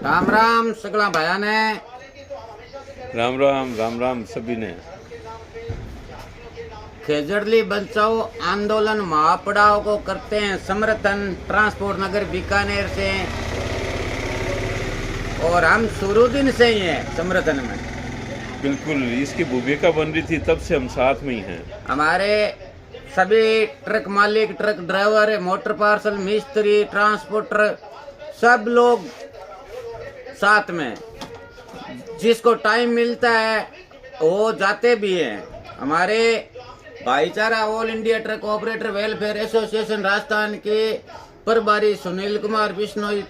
राम राम सगला भाया ने। राम राम राम राम सभी ने। खेजड़ली बचाओ आंदोलन महापड़ाव को करते हैं समर्थन ट्रांसपोर्ट नगर बीकानेर से, और हम शुरू दिन से ही हैं समर्थन में। बिल्कुल इसकी भूमिका बन रही थी, तब से हम साथ में ही हैं। हमारे सभी ट्रक मालिक, ट्रक ड्राइवर, मोटर पार्सल मिस्त्री, ट्रांसपोर्टर सब लोग साथ में, जिसको टाइम मिलता है वो जाते भी हैं। हमारे भाईचारा all India truck operator welfare association Rajasthan के प्रभारी सुनील कुमार बिश्नोई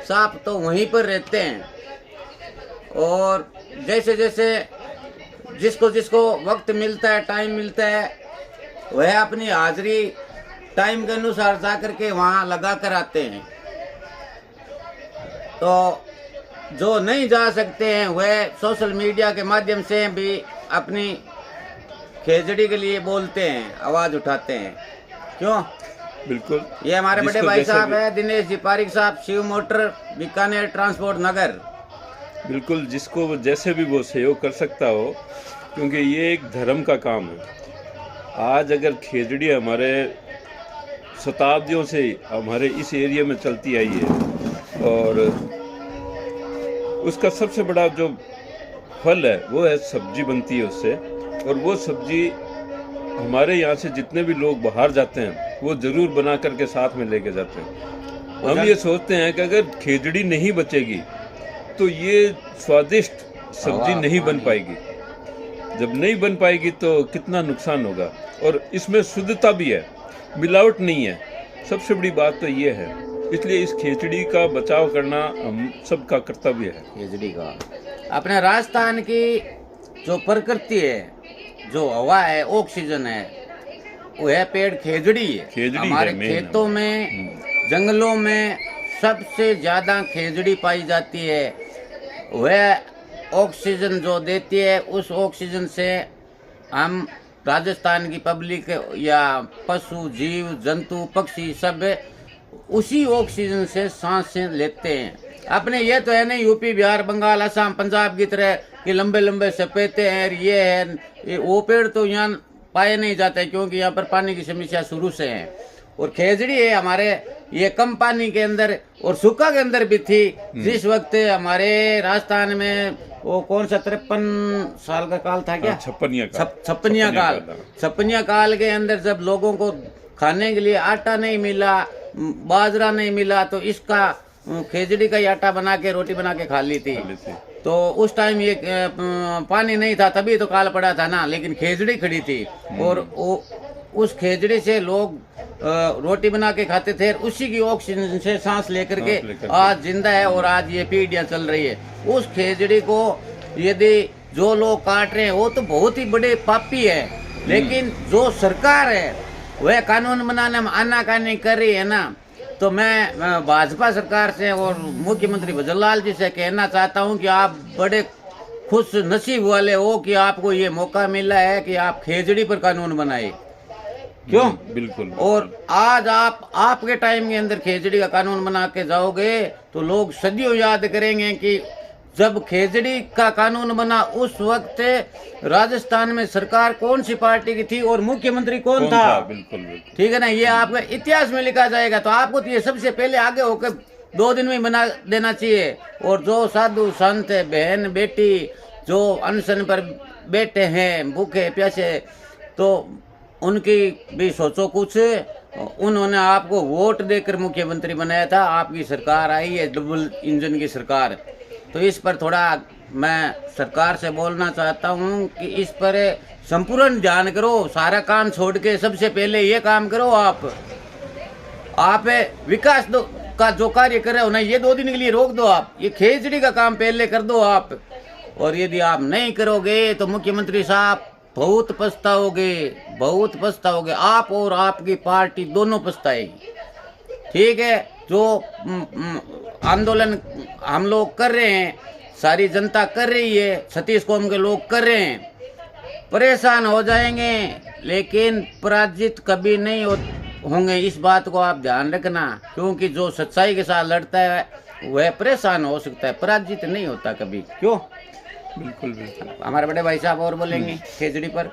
साहब तो वहीं पर रहते हैं, और जैसे जैसे जिसको जिसको वक्त मिलता है, टाइम मिलता है, वह अपनी हाजिरी टाइम के अनुसार जा करके वहाँ लगा कर आते हैं। तो जो नहीं जा सकते हैं वह सोशल मीडिया के माध्यम से भी अपनी खेजड़ी के लिए बोलते हैं, आवाज उठाते हैं। क्यों? बिल्कुल। ये हमारे बड़े भाई साहब है दिनेश जी पारिक साहब, शिव मोटर बीकानेर ट्रांसपोर्ट नगर। बिल्कुल, जिसको जैसे भी वो सहयोग कर सकता हो, क्योंकि ये एक धर्म का काम है। आज अगर खेजड़ी हमारे शताब्दियों से हमारे इस एरिया में चलती आई है, और उसका सबसे बड़ा जो फल है वो है सब्जी बनती है उससे, और वो सब्जी हमारे यहाँ से जितने भी लोग बाहर जाते हैं वो ज़रूर बना करके साथ में लेके जाते हैं। हम ये सोचते हैं कि अगर खेजड़ी नहीं बचेगी तो ये स्वादिष्ट सब्जी नहीं बन पाएगी। जब नहीं बन पाएगी तो कितना नुकसान होगा। और इसमें शुद्धता भी है, मिलावट नहीं है। सबसे बड़ी बात तो ये है, इसलिए इस खेजड़ी का बचाव करना हम सबका कर्तव्य है। खेजड़ी का अपने राजस्थान की जो प्रकृति है, जो हवा है, ऑक्सीजन है, वो है पेड़ खेजड़ी है। खेजड़ी हमारे है खेतों में, जंगलों में सबसे ज्यादा खेजड़ी पाई जाती है। वह ऑक्सीजन जो देती है, उस ऑक्सीजन से हम राजस्थान की पब्लिक या पशु जीव जंतु पक्षी सब उसी ऑक्सीजन से सांसें लेते हैं। अपने ये तो है नहीं यूपी बिहार बंगाल असम पंजाब की तरह कि लंबे लंबे सपेते हैं, ये है वो पेड़ तो यहाँ पाए नहीं जाते, क्योंकि यहाँ पर पानी की समस्या शुरू से है। और खेजड़ी है हमारे ये कम पानी के अंदर और सूखा के अंदर भी थी। जिस वक्त हमारे राजस्थान में वो कौन सा 53 साल का काल था क्या, छप्पनिया काल के अंदर जब लोगों को खाने के लिए आटा नहीं मिला, बाजरा नहीं मिला, तो इसका खेजड़ी का ही आटा बना के रोटी बना के खा ली थी। तो उस टाइम ये पानी नहीं था, तभी तो काल पड़ा था ना, लेकिन खेजड़ी खड़ी थी और उस खेजड़ी से लोग रोटी बना के खाते थे। उसी की ऑक्सीजन से सांस लेकर के आज जिंदा है और आज ये पीढ़ियां चल रही है। उस खेजड़ी को यदि जो लोग काट रहे हैं वो तो बहुत ही बड़े पापी है, लेकिन जो सरकार है वह कानून बनाने में आनाकानी कर रही है ना। तो मैं भाजपा सरकार से और मुख्यमंत्री भजनलाल जी से कहना चाहता हूं कि आप बड़े खुश नसीब वाले हो कि आपको ये मौका मिला है कि आप खेजड़ी पर कानून बनाए। क्यों? बिल्कुल। और आज आप आपके टाइम के अंदर खेजड़ी का कानून बना के जाओगे तो लोग सदियों याद करेंगे कि जब खेजड़ी का कानून बना उस वक्त राजस्थान में सरकार कौन सी पार्टी की थी और मुख्यमंत्री कौन था। बिल्कुल। ठीक है ना, ये आपके इतिहास में लिखा जाएगा। तो आपको तो ये सबसे पहले आगे होकर 2 दिन में बना देना चाहिए। और जो साधु संत बहन बेटी जो अनशन पर बैठे हैं भूखे प्यासे, तो उनकी भी सोचो कुछ। उन्होंने आपको वोट देकर मुख्यमंत्री बनाया था, आपकी सरकार आई है डबल इंजन की सरकार। तो इस पर थोड़ा मैं सरकार से बोलना चाहता हूँ कि इस पर संपूर्ण ध्यान करो। सारा काम छोड़ के सबसे पहले ये काम करो। आप विकास का जो कार्य कर रहे हो ना, ये 2 दिन के लिए रोक दो। आप ये खेजड़ी का काम पहले कर दो आप। और यदि आप नहीं करोगे तो मुख्यमंत्री साहब बहुत पछताओगे, बहुत पछताओगे। आप और आपकी पार्टी दोनों पछताएगी। ठीक है, जो आंदोलन हम लोग कर रहे हैं, सारी जनता कर रही है, सतीश कौम के लोग कर रहे हैं, परेशान हो जाएंगे लेकिन पराजित कभी नहीं होंगे। इस बात को आप ध्यान रखना, क्योंकि जो सच्चाई के साथ लड़ता है वह परेशान हो सकता है, पराजित नहीं होता कभी। क्यों? बिल्कुल बिल्कुल। हमारे बड़े भाई साहब और बोलेंगे खेजड़ी पर।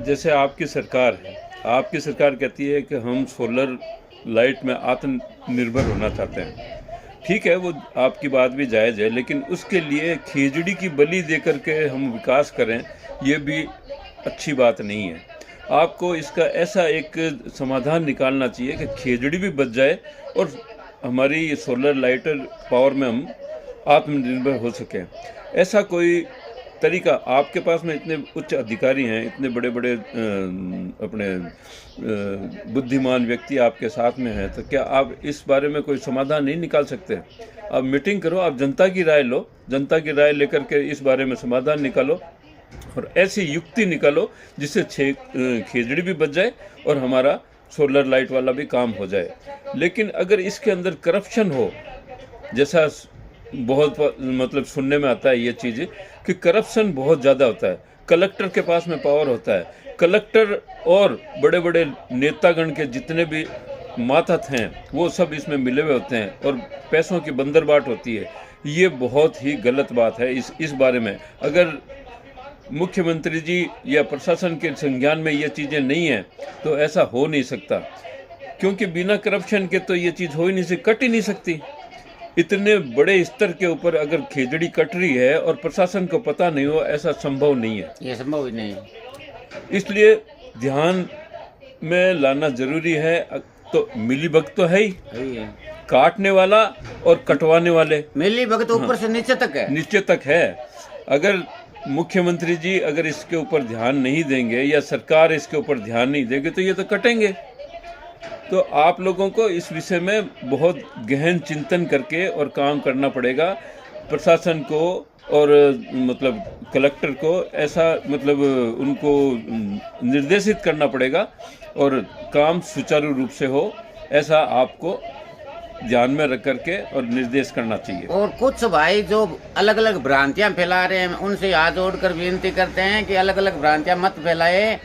जैसे आपकी सरकार है, आपकी सरकार कहती है कि हम सोलर लाइट में आत्मनिर्भर होना चाहते हैं। ठीक है, वो आपकी बात भी जायज़ है, लेकिन उसके लिए खेजड़ी की बलि दे करके हम विकास करें, ये भी अच्छी बात नहीं है। आपको इसका ऐसा एक समाधान निकालना चाहिए कि खेजड़ी भी बच जाए और हमारी ये सोलर लाइटर पावर में हम आत्मनिर्भर हो सकें। ऐसा कोई तरीका आपके पास में, इतने उच्च अधिकारी हैं, इतने बड़े बड़े अपने बुद्धिमान व्यक्ति आपके साथ में हैं, तो क्या आप इस बारे में कोई समाधान नहीं निकाल सकते? आप मीटिंग करो, आप जनता की राय लो, जनता की राय लेकर के इस बारे में समाधान निकालो और ऐसी युक्ति निकालो जिससे खेजड़ी भी बच जाए और हमारा सोलर लाइट वाला भी काम हो जाए। लेकिन अगर इसके अंदर करप्शन हो, जैसा बहुत मतलब सुनने में आता है ये चीज़ कि करप्शन बहुत ज़्यादा होता है, कलेक्टर के पास में पावर होता है, कलेक्टर और बड़े बड़े नेतागण के जितने भी मातहत हैं वो सब इसमें मिले हुए होते हैं और पैसों की बंदरबाट होती है। ये बहुत ही गलत बात है। इस बारे में अगर मुख्यमंत्री जी या प्रशासन के संज्ञान में ये चीज़ें नहीं हैं तो ऐसा हो नहीं सकता, क्योंकि बिना करप्शन के तो ये चीज़ हो ही नहीं सकती, कट ही नहीं सकती। इतने बड़े स्तर के ऊपर अगर खेजड़ी कट रही है और प्रशासन को पता नहीं हो, ऐसा संभव नहीं है। ये संभव ही नहीं है। इसलिए ध्यान में लाना जरूरी है। तो मिली भगत तो है ही, काटने वाला और कटवाने वाले, मिली भगत ऊपर से नीचे तक है, नीचे तक है। अगर मुख्यमंत्री जी अगर इसके ऊपर ध्यान नहीं देंगे या सरकार इसके ऊपर ध्यान नहीं देगी तो ये तो कटेंगे। तो आप लोगों को इस विषय में बहुत गहन चिंतन करके और काम करना पड़ेगा। प्रशासन को और मतलब कलेक्टर को ऐसा मतलब उनको निर्देशित करना पड़ेगा और काम सुचारू रूप से हो, ऐसा आपको ध्यान में रख करके और निर्देश करना चाहिए। और कुछ भाई जो अलग अलग भ्रांतियां फैला रहे हैं, उनसे हाथ जोड़कर विनती करते हैं कि अलग अलग भ्रांतियां मत फैलाए